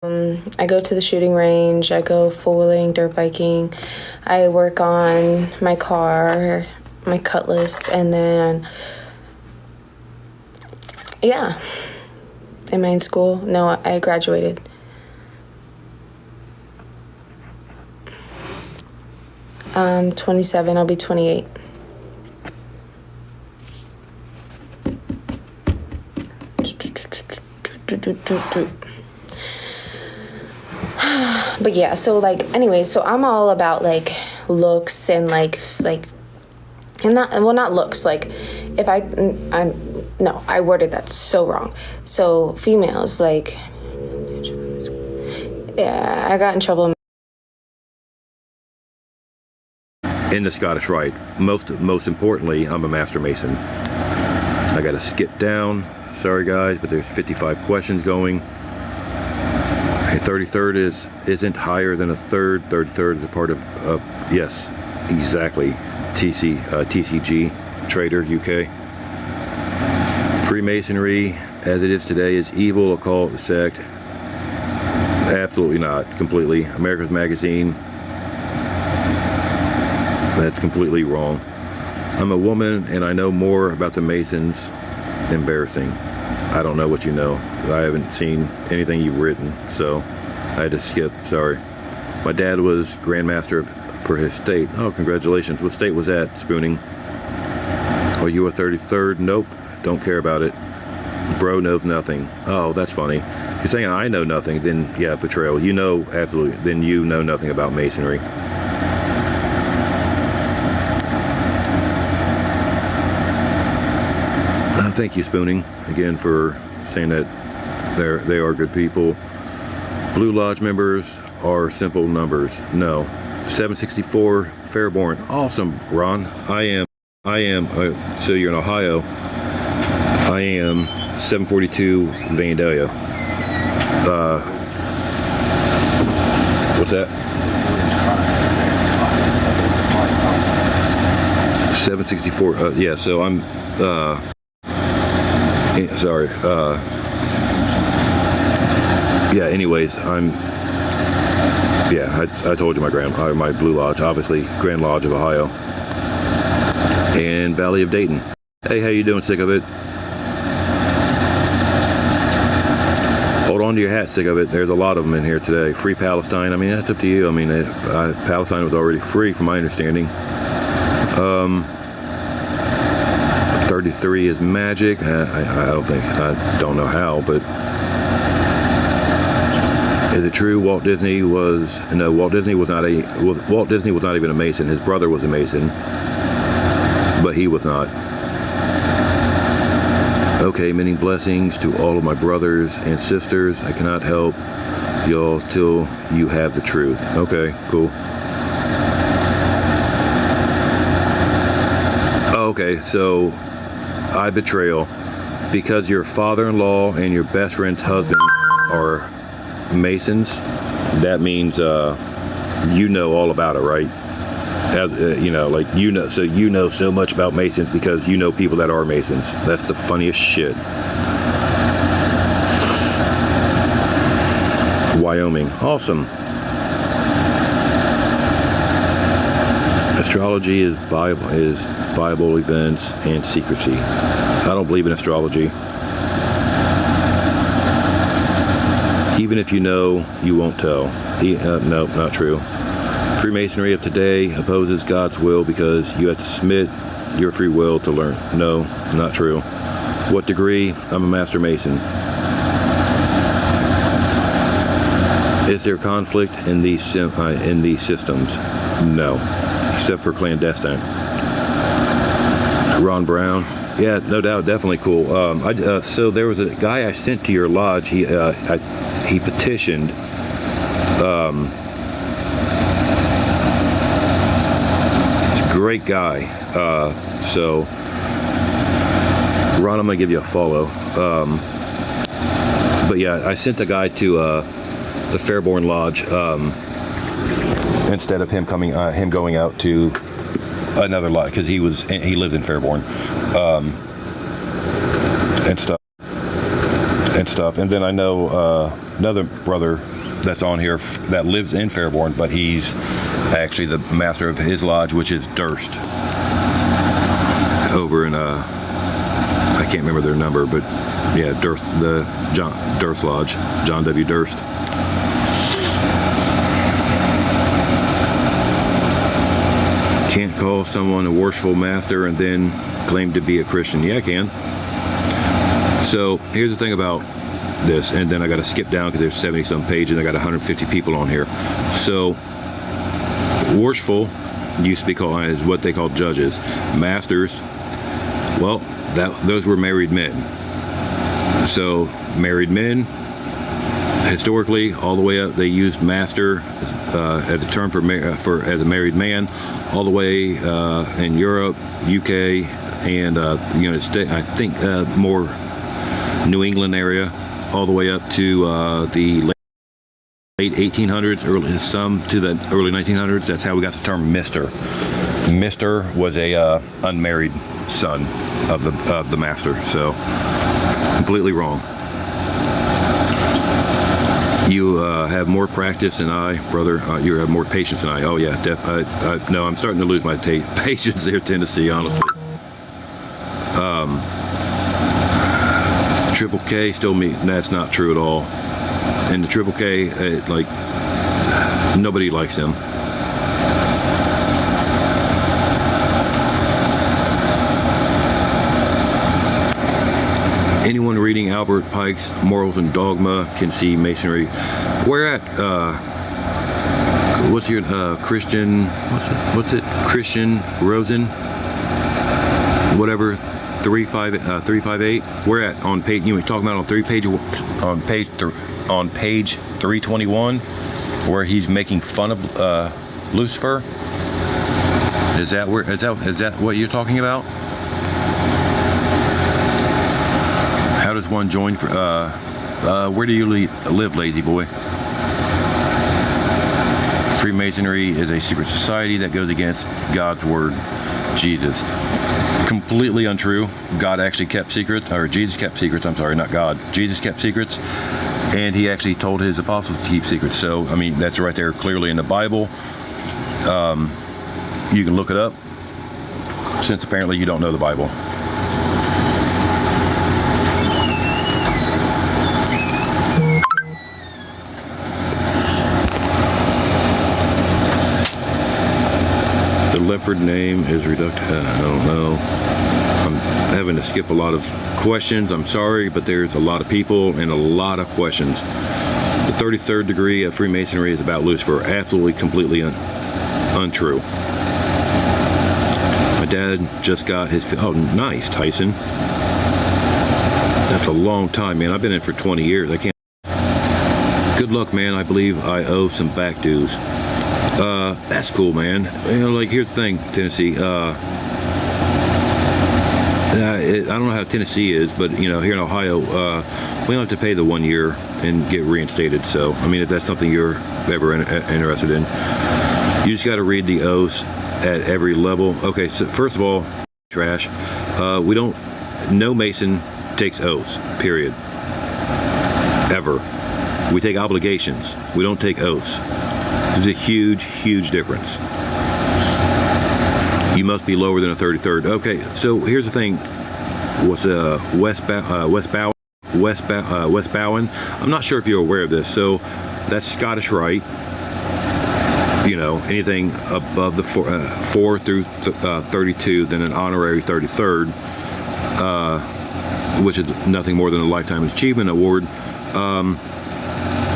I go to the shooting range, I go four-wheeling, dirt biking, I work on my car, my Cutlass, and then, yeah. Am I in school? No, I graduated. I'm 27, I'll be 28. But yeah, so like, anyway, so I'm all about like looks and like, and not looks, like if I worded that so wrong. So females, like, yeah, I got in trouble. In the Scottish Rite. Most importantly, I'm a Master Mason. I gotta skip down. Sorry guys, but there's 55 questions going. A 33rd isn't higher than a third. 33rd is a part of, yes, exactly, TCG, Trader, UK. Freemasonry, as it is today, is evil, occult, sect. Absolutely not, completely. America's Magazine, that's completely wrong. I'm a woman and I know more about the Masons. Embarrassing. I don't know what you know. I haven't seen anything you've written, so I had to skip, sorry. My dad was Grandmaster for his state. Oh, congratulations. What state was that, Spooning? Are you a 33rd? Nope, don't care about it. Bro knows nothing. Oh, that's funny. You're saying I know nothing, then yeah, betrayal. You know, absolutely, then you know nothing about Masonry. Thank you, Spooning, again for saying that they are good people. Blue Lodge members are simple numbers. No. 764 Fairborn. Awesome, Ron. I am. So you're in Ohio. I am 742 Vandalia. What's that? 764. Yeah. So I'm. Sorry. Yeah. Anyways, I told you my Blue Lodge, obviously Grand Lodge of Ohio, and Valley of Dayton. Hey, how you doing? Sick of it? Hold on to your hat, sick of it. There's a lot of them in here today. Free Palestine. I mean, that's up to you. I mean, Palestine was already free, from my understanding. 33 is magic. I don't know how, but is it true Walt Disney was not even a Mason. His brother was a Mason, but he was not. Okay, many blessings to all of my brothers and sisters. I cannot help y'all till you have the truth. Okay, cool. Okay, so I betrayal because your father-in-law and your best friend's husband are Masons. That means you know all about it, right? As so you know so much about Masons because you know people that are Masons. That's the funniest shit. Wyoming, awesome. Astrology is Bible events and secrecy. I don't believe in astrology. Even if you know, you won't tell. No, not true. Freemasonry of today opposes God's will because you have to submit your free will to learn. No, not true. What degree? I'm a Master Mason. Is there conflict in these systems? No, except for clandestine. Ron Brown. Yeah, no doubt, definitely cool. So there was a guy I sent to your lodge. He petitioned. He's a great guy. So Ron, I'm gonna give you a follow. But yeah, I sent a guy to the Fairborn Lodge instead of him going out to another lot because he lived in Fairborn and stuff. and stuff. And then I know another brother that's on here that lives in Fairborn, but he's actually the master of his lodge, which is Durst, over in I can't remember their number, but yeah, Durst, the Durst Lodge, John W. Durst. Can't call someone a worshipful master and then claim to be a Christian. Yeah, I can. So here's the thing about this, and then I got to skip down because there's 70 some pages and I got 150 people on here. So worshipful used to be called as what they called judges. Masters, well, those were married men. So married men, historically, all the way up, they used master as a term for as a married man, all the way in Europe, UK, and United States. I think more New England area, all the way up to the late 1800s, some to the early 1900s. That's how we got the term Mister. Mister was a unmarried son of the master. So completely wrong. You have more practice than I, brother. You have more patience than I. Oh yeah, no, I'm starting to lose my patience here, Tennessee, honestly. Triple K still me. That's not true at all. And the Triple K, like, nobody likes him. Anyone reading Albert Pike's Morals and Dogma can see Masonry. Where at? What's your Christian? What's it? Christian Rosen? Whatever. 358. Where at on page? You were talking about on page 321, where he's making fun of Lucifer. Is that what you're talking about? How does one join? Where do you live, lazy boy? Freemasonry is a secret society that goes against God's word. Jesus. Completely untrue. God actually kept secrets, or Jesus kept secrets. I'm sorry, not God. Jesus kept secrets, and he actually told his apostles to keep secrets. So, I mean, that's right there clearly in the Bible. You can look it up, since apparently you don't know the Bible. Leopard name is reducted. I don't know. I'm having to skip a lot of questions. I'm sorry, but there's a lot of people and a lot of questions. The 33rd degree of Freemasonry is about Lucifer. Absolutely, completely untrue. My dad just got his. Oh, nice, Tyson. That's a long time, man. I've been in for 20 years. I can't. Good luck, man. I believe I owe some back dues. That's cool, man. You know, like, here's the thing, Tennessee. I don't know how Tennessee is, but, you know, here in Ohio, we don't have to pay the 1 year and get reinstated. So, I mean, if that's something you're ever interested in, you just got to read the oaths at every level. Okay, so first of all, trash. No Mason takes oaths, period. Ever. We take obligations. We don't take oaths. There's a huge, huge difference. You must be lower than a 33rd. Okay, so here's the thing. What's West Bowen? I'm not sure if you're aware of this. So that's Scottish Rite. You know, anything above the 4 through 32, then an honorary 33rd, which is nothing more than a Lifetime Achievement Award.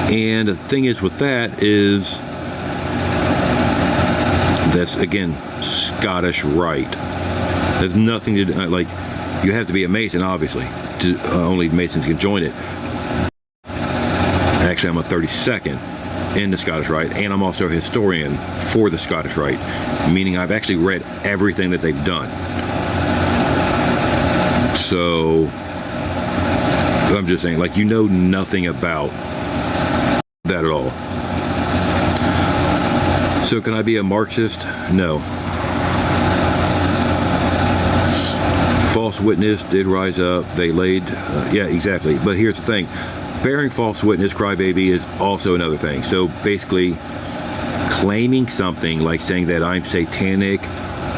And the thing is with that is, that's, again, Scottish Rite. There's nothing to do, like, you have to be a Mason, obviously. Only Masons can join it. Actually, I'm a 32nd in the Scottish Rite, and I'm also a historian for the Scottish Rite, meaning I've actually read everything that they've done. So, I'm just saying, like, you know nothing about that at all. So can I be a Marxist? No. false witness did rise up. They laid, yeah, exactly. But here's the thing. Bearing false witness, crybaby, is also another thing. So basically, claiming something like saying that I'm satanic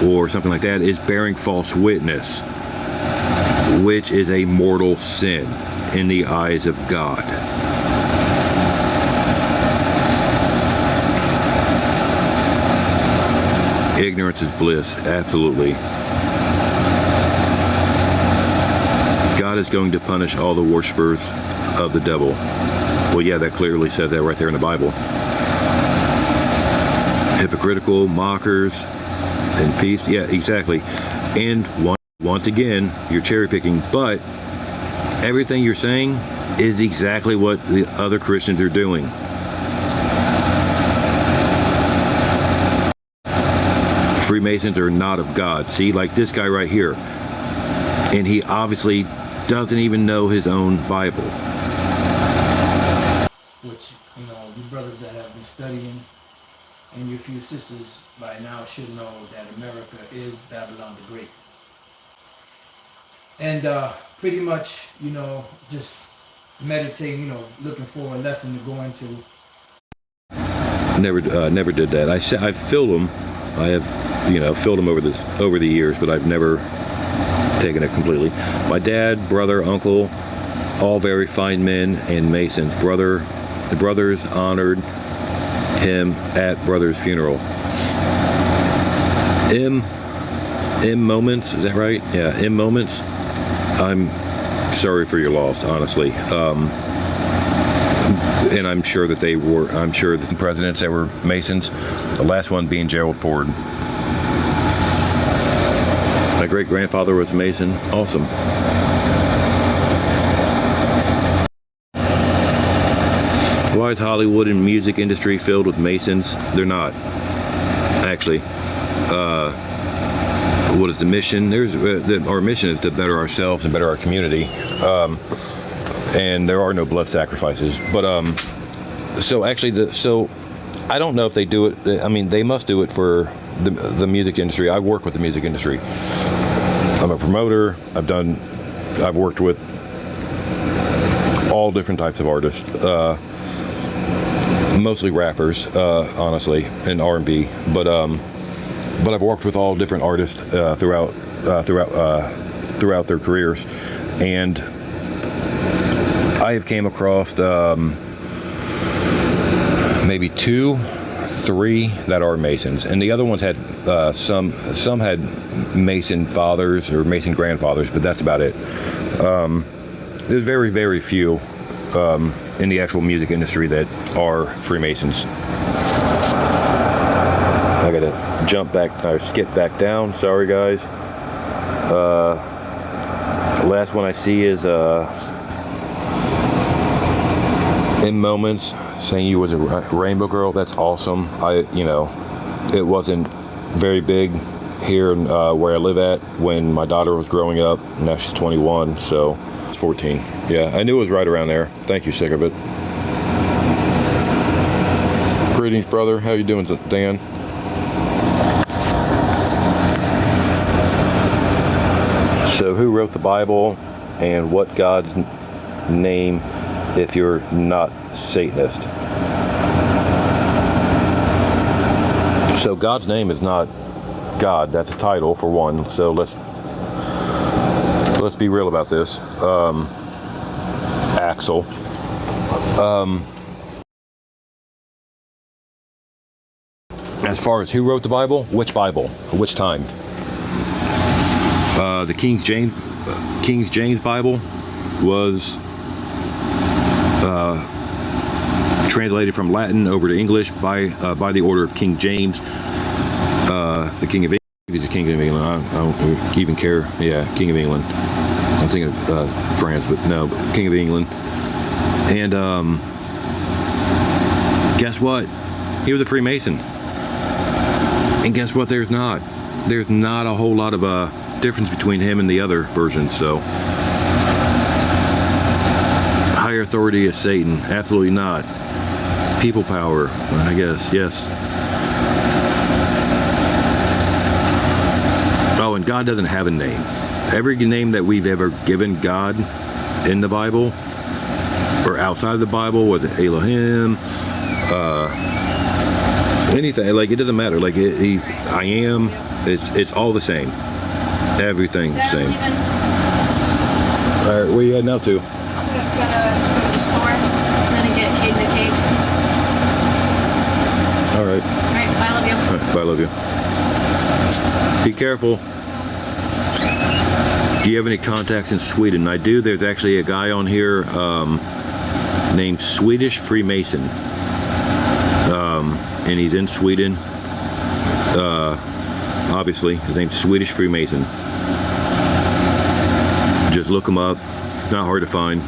or something like that is bearing false witness, which is a mortal sin in the eyes of God. Ignorance is bliss, absolutely. God is going to punish all the worshipers of the devil. Well, yeah, that clearly says that right there in the Bible. Hypocritical, mockers, and feast. Yeah, exactly. And once again, you're cherry picking, but everything you're saying is exactly what the other Christians are doing. Freemasons are not of God. See, like this guy right here. And he obviously doesn't even know his own Bible. Which, you know, you brothers that have been studying and your few sisters by now should know that America is Babylon the Great. And pretty much, you know, just meditating, you know, looking for a lesson to go into. Never did that. I've filled them. I have, you know, filled them over the years, but I've never taken it completely. My dad, brother, uncle, all very fine men and Masons. The brothers honored him at brother's funeral. M Moments, is that right? Yeah, M Moments. I'm sorry for your loss, honestly. And I'm sure that the presidents that were Masons, the last one being Gerald Ford. My great-grandfather was a Mason. Awesome. Why is Hollywood and music industry filled with Masons? They're not. Actually. What is the mission? Our mission is to better ourselves and better our community. And there are no blood sacrifices. But so I don't know if they do it. I mean, they must do it for the music industry. I work with the music industry. I'm a promoter. I've worked with all different types of artists, mostly rappers, honestly, and R&B. But I've worked with all different artists throughout their careers, and I have came across maybe 2, 3 that are Masons, and the other ones had some had Mason fathers or Mason grandfathers, but that's about it. There's very, very few in the actual music industry that are Freemasons. I gotta jump back, or skip back down. Sorry, guys. The last one I see is In Moments saying you was a rainbow girl. That's awesome. It wasn't very big here where I live at when my daughter was growing up. Now she's 21, so it's 14. Yeah, I knew it was right around there. Thank you, Sick of It. Greetings, brother. How you doing, Dan? So who wrote the Bible and what God's name if you're not Satanist? So God's name is not God. That's a title for one. So let's be real about this. Axel. As far as who wrote the Bible, which Bible, which time? The King James Bible was translated from Latin over to English by the order of King James, the King of England. He's the King of England. I don't even care. Yeah, King of England. I'm thinking of France, but no, King of England. And guess what? He was a Freemason. And guess what? There's not a whole lot of difference between him and the other versions. So higher authority is Satan. Absolutely not. People power, I guess. Yes. Oh, and God doesn't have a name. every name that we've ever given God in the Bible or outside of the Bible, whether Elohim, anything, like it doesn't matter. Like I am, it's all the same. Everything's the same. All right, where are you heading out to? I'm gonna go to the store. I'm gonna get Caden a cake. All right. All right, bye, love you. All right, bye, love you. Be careful. Do you have any contacts in Sweden? I do. There's actually a guy on here named Swedish Freemason, and he's in Sweden. Obviously, his name's Swedish Freemason. Just look him up. It's not hard to find.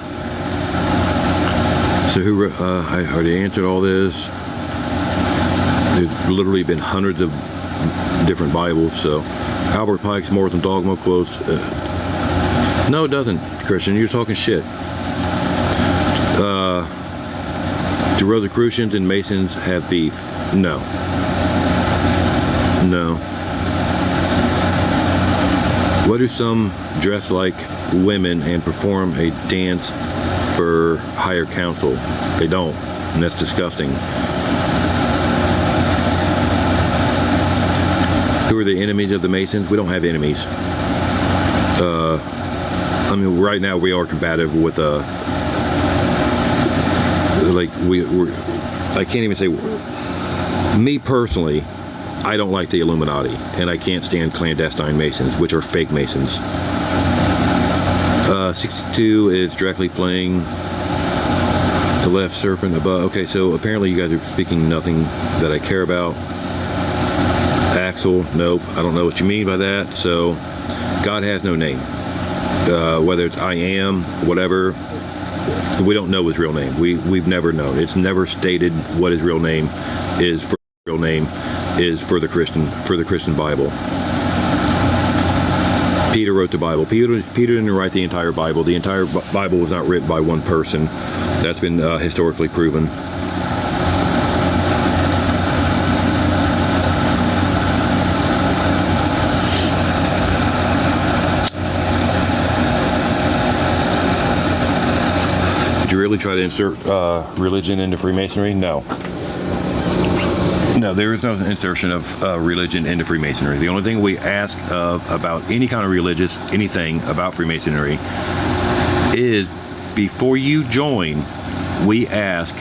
So I already answered all this. There's literally been hundreds of different Bibles. So Albert Pike's Morton Dogma quotes. No, it doesn't, Christian. You're talking shit. Do Rosicrucians and Masons have beef? No. No. What do some dress like women and perform a dance for higher council? They don't, and that's disgusting. Who are the enemies of the Masons? We don't have enemies. I mean, right now we are combative with I can't even say. Me personally, I don't like the Illuminati, and I can't stand clandestine Masons, which are fake Masons. 62 is directly playing the left serpent above. Okay, so apparently you guys are speaking nothing that I care about. Axel, nope, I don't know what you mean by that. So God has no name. Whether it's I am, whatever, we don't know his real name. We've never known. It's never stated what his real name is. Real name is for the Christian Bible. Peter wrote the Bible. Peter didn't write the entire Bible. The entire Bible was not written by one person. That's been historically proven. Did you really try to insert religion into Freemasonry? No. No, there is no insertion of religion into Freemasonry. The only thing we ask about any kind of religious, anything about Freemasonry is before you join, we ask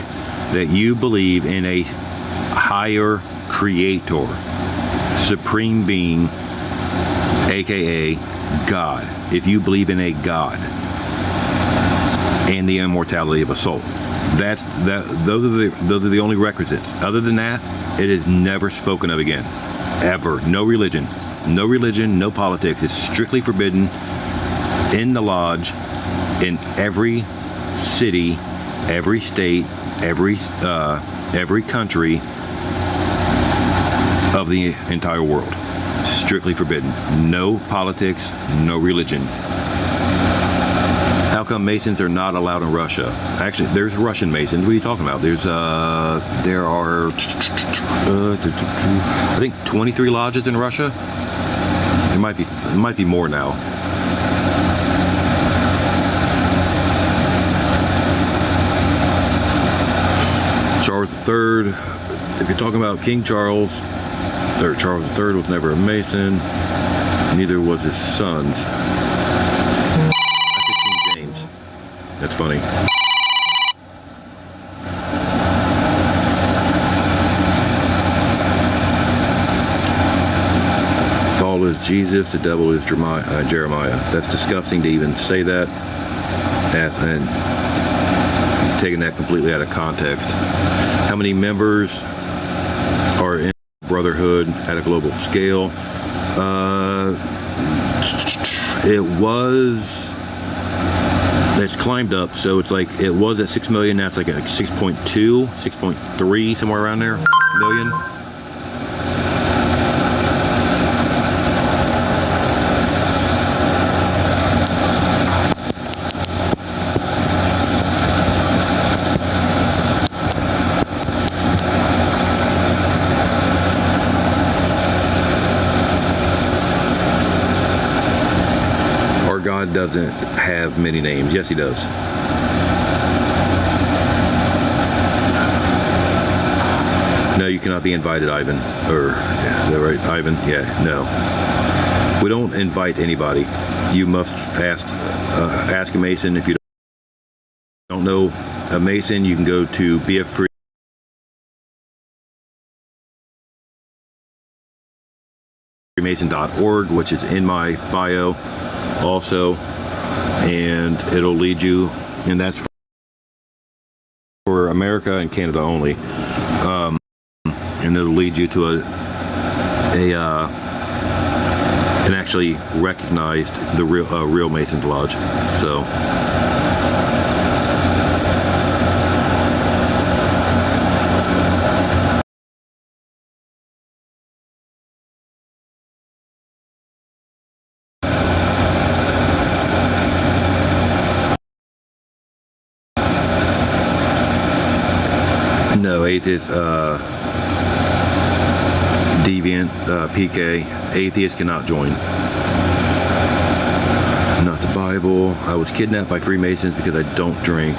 that you believe in a higher creator, supreme being, aka God. If you believe in a God and the immortality of a soul. Those are the only requisites. Other than that, it is never spoken of again, ever. No religion, no politics. It's strictly forbidden in the lodge, in every city, every state, every country of the entire world. Strictly forbidden. No politics, no religion. How come Masons are not allowed in Russia? Actually, there's Russian Masons. What are you talking about? There are, I think 23 lodges in Russia. It might be more now. Charles III. If you're talking about King Charles, or Charles III was never a Mason. Neither was his sons. That's funny. Paul is Jesus, the devil is Jeremiah. That's disgusting to even say that, and taking that completely out of context. How many members are in Brotherhood at a global scale? It's climbed up, so it's like it was at 6 million. Now it's like at 6.2, 6.3, somewhere around there million. doesn't have many names. Yes, he does. No, you cannot be invited, Ivan. Or, yeah, is that right? Ivan? Yeah, no. We don't invite anybody. You must ask a Mason. If you don't know a Mason, you can go to bffreemason.org, which is in my bio also, and it'll lead you, and that's for America and Canada only. And it'll lead you to an actually recognized the real Masons Lodge. So no, atheist, deviant, PK, atheist cannot join. Not the Bible. I was kidnapped by Freemasons because I don't drink.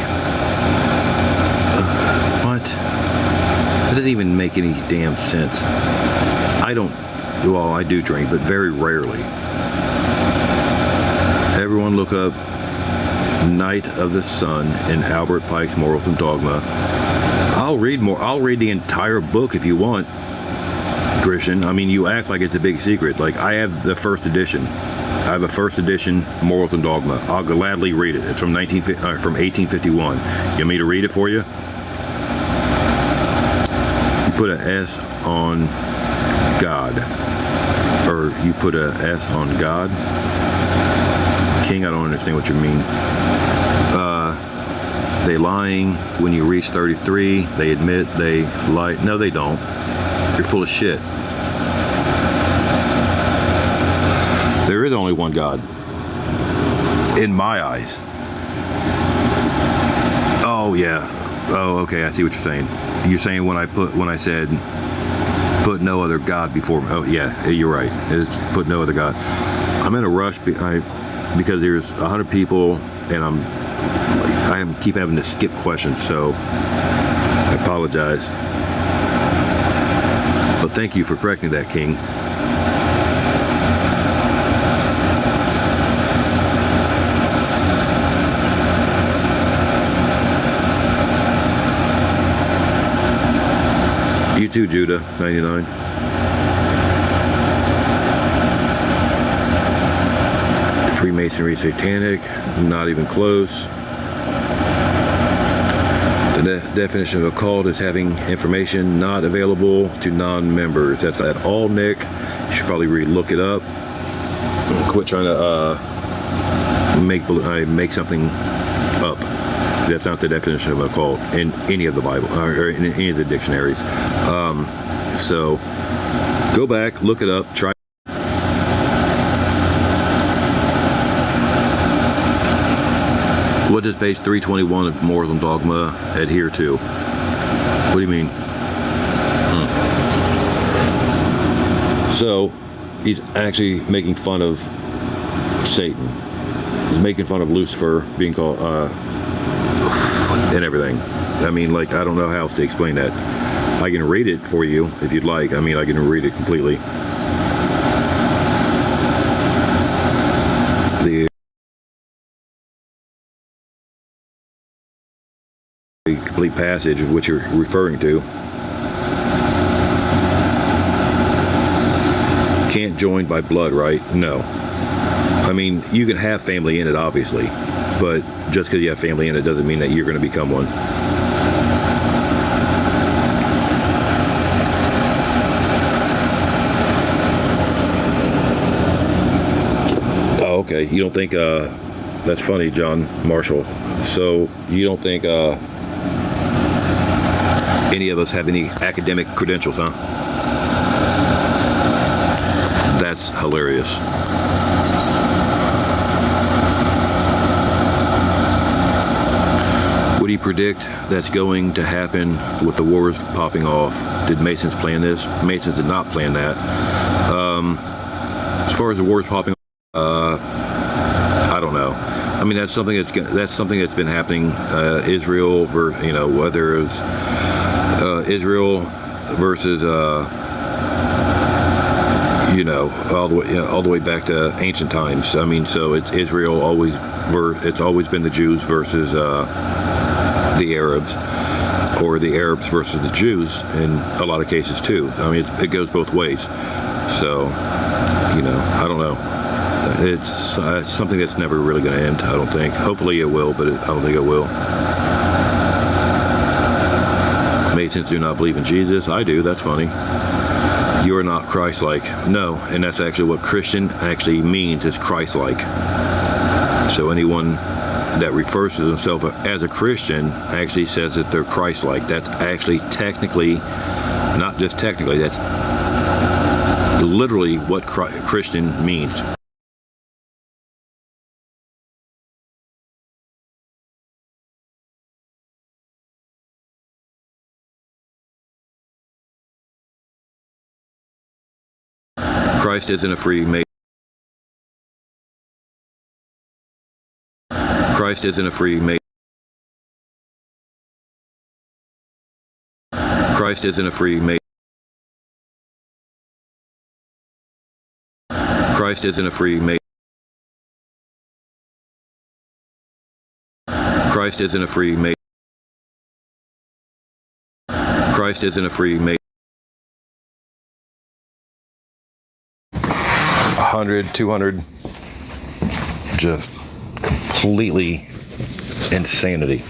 What? That doesn't even make any damn sense. I don't, well, I do drink, but very rarely. Everyone look up Night of the Sun in Albert Pike's Morals and Dogma. I'll read the entire book if you want, Christian. I mean, you act like it's a big secret. Like, I have the first edition. I have a first edition Morals and Dogma. I'll gladly read it. It's from 1851. You want me to read it for you? You put an S on God. Or you put a S on God. King, I don't understand what you mean. They lying when you reach 33. They admit they lie. No, they don't. You're full of shit. There is only one God. In my eyes. Oh, yeah. Oh, okay. I see what you're saying. You're saying when I said put no other God before me. Oh, yeah. You're right. It's put no other God. I'm in a rush because there's 100 people and I keep having to skip questions, so I apologize. But thank you for correcting that, King. You too, Judah, 99. Freemasonry satanic, not even close. The definition of a cult is having information not available to non-members. That's at all, Nick. You should probably look it up. Quit trying to make something up. That's not the definition of a cult in any of the Bible or in any of the dictionaries. So go back, look it up, try. What does page 321 of Morals and Dogma adhere to? What do you mean? So, he's actually making fun of Satan. He's making fun of Lucifer being called, and everything. I mean, like, I don't know how else to explain that. I can read it for you if you'd like. I mean, I can read it completely. The complete passage of which you're referring to. Can't join by blood, right? No. I mean, you can have family in it, obviously, but just because you have family in it doesn't mean that you're going to become one. Oh, okay. You don't think, that's funny, John Marshall. So you don't think, any of us have any academic credentials, huh? That's hilarious. What do you predict that's going to happen with the wars popping off? Did Masons plan this? Masons did not plan that. As far as the wars popping off, I don't know. I mean, that's something that's been happening. Israel, whether it's Israel versus all the way back to ancient times. I mean, so it's Israel it's always been the Jews versus the Arabs, or the Arabs versus the Jews in a lot of cases too. I mean, it goes both ways. So, I don't know. It's something that's never really going to end, I don't think. Hopefully it will, but I don't think it will. Masons do not believe in Jesus. I do. That's funny. You are not Christ-like. No, and that's actually what Christian actually means, is Christ-like. So anyone that refers to themselves as a Christian actually says that they're Christ-like. That's actually technically, not just technically, that's literally what Christian means. Christ isn't a free Mason. Christ isn't a free Mason. Christ isn't a free Mason. Christ isn't a free Mason. Christ isn't a free Mason. Christ isn't a free Mason. 100, 200, just completely insanity.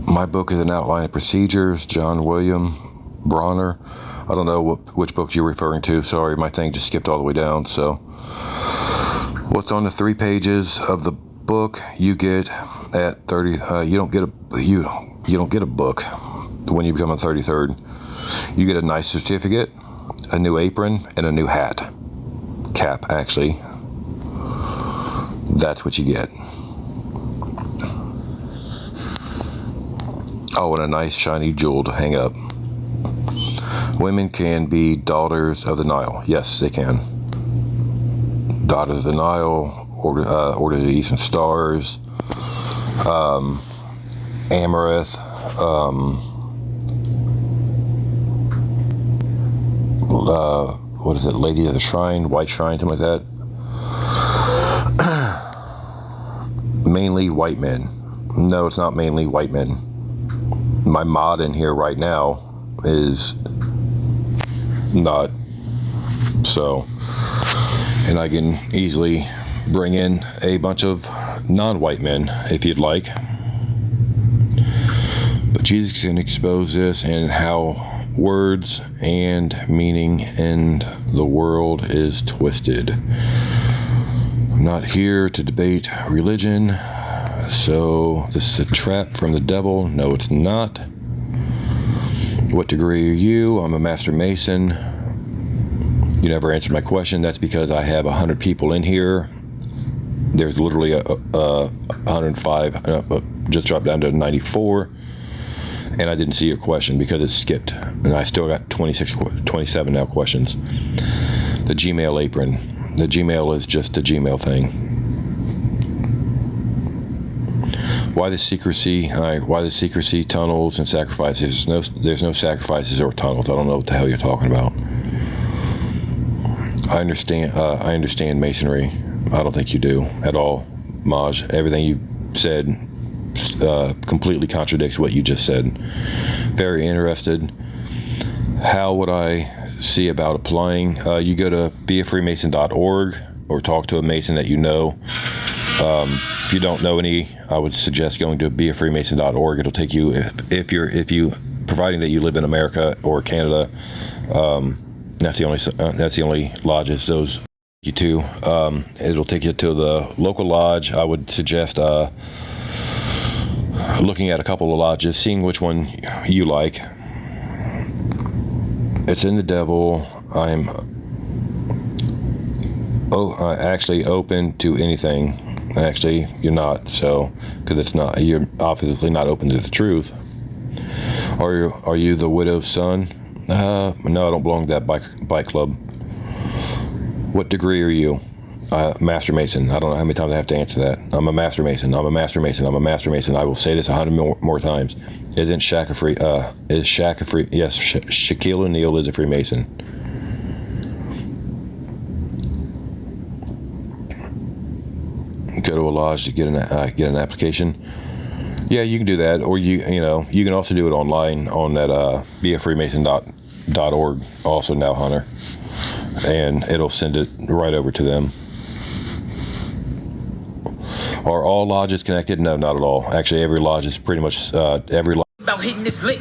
My book is an outline of procedures, John William Bronner. I don't know which book you're referring to. Sorry, my thing just skipped all the way down. So what's on the 3 pages of the book you get at 30, you don't get a book when you become a 33rd. You get a nice certificate, a new apron, and a new cap actually. That's what you get. Oh, and a nice shiny jewel to hang up. Women can be daughters of the Nile. Yes, they can. Daughters of the Nile, Order of the Eastern Stars, Amaranth, what is it, Lady of the Shrine, White Shrine, something like that. Mainly white men. No, it's not mainly white men. My mod in here right now is not so, and I can easily bring in a bunch of non-white men if you'd like, but Jesus can expose this and how words and meaning in the world is twisted. I'm not here to debate religion, so this is a trap from the devil. No, it's not. What degree are you? I'm a Master Mason. You never answered my question. That's because I have 100 people in here. There's literally 105, just dropped down to 94, and I didn't see your question because it skipped, and I still got 27 now questions. The Gmail apron. The Gmail is just a Gmail thing. Why the secrecy? Why the secrecy? Tunnels and sacrifices. There's no sacrifices or tunnels. I don't know what the hell you're talking about. I understand Masonry. I don't think you do at all, Maj. Everything you've said completely contradicts what you just said. Very interested. How would I see about applying? You go to beafreemason.org or talk to a Mason that you know. If you don't know any, I would suggest going to beafreemason.org. It'll take you, if you, providing that you live in America or Canada. That's the only lodges those you to. It'll take you to the local lodge. I would suggest looking at a couple of lodges, seeing which one you like. It's in the devil. I'm actually open to anything. Actually, you're not. So, because you're obviously not open to the truth. Are you the widow's son? No, I don't belong to that bike club. What degree are you? Master Mason. I don't know how many times I have to answer that. I'm a Master Mason. I'm a Master Mason. I'm a Master Mason. I will say this 100 more times. Isn't Shaq a free? Is Shaq a free? Yes, Shaquille O'Neal is a Freemason. Go to a lodge to get an application. Yeah, you can do that, or you can also do it online on that beafreemason.org. Also now, Hunter, and it'll send it right over to them. Are all lodges connected? No, not at all. Actually, every lodge is pretty much every lodge. About hitting this lick.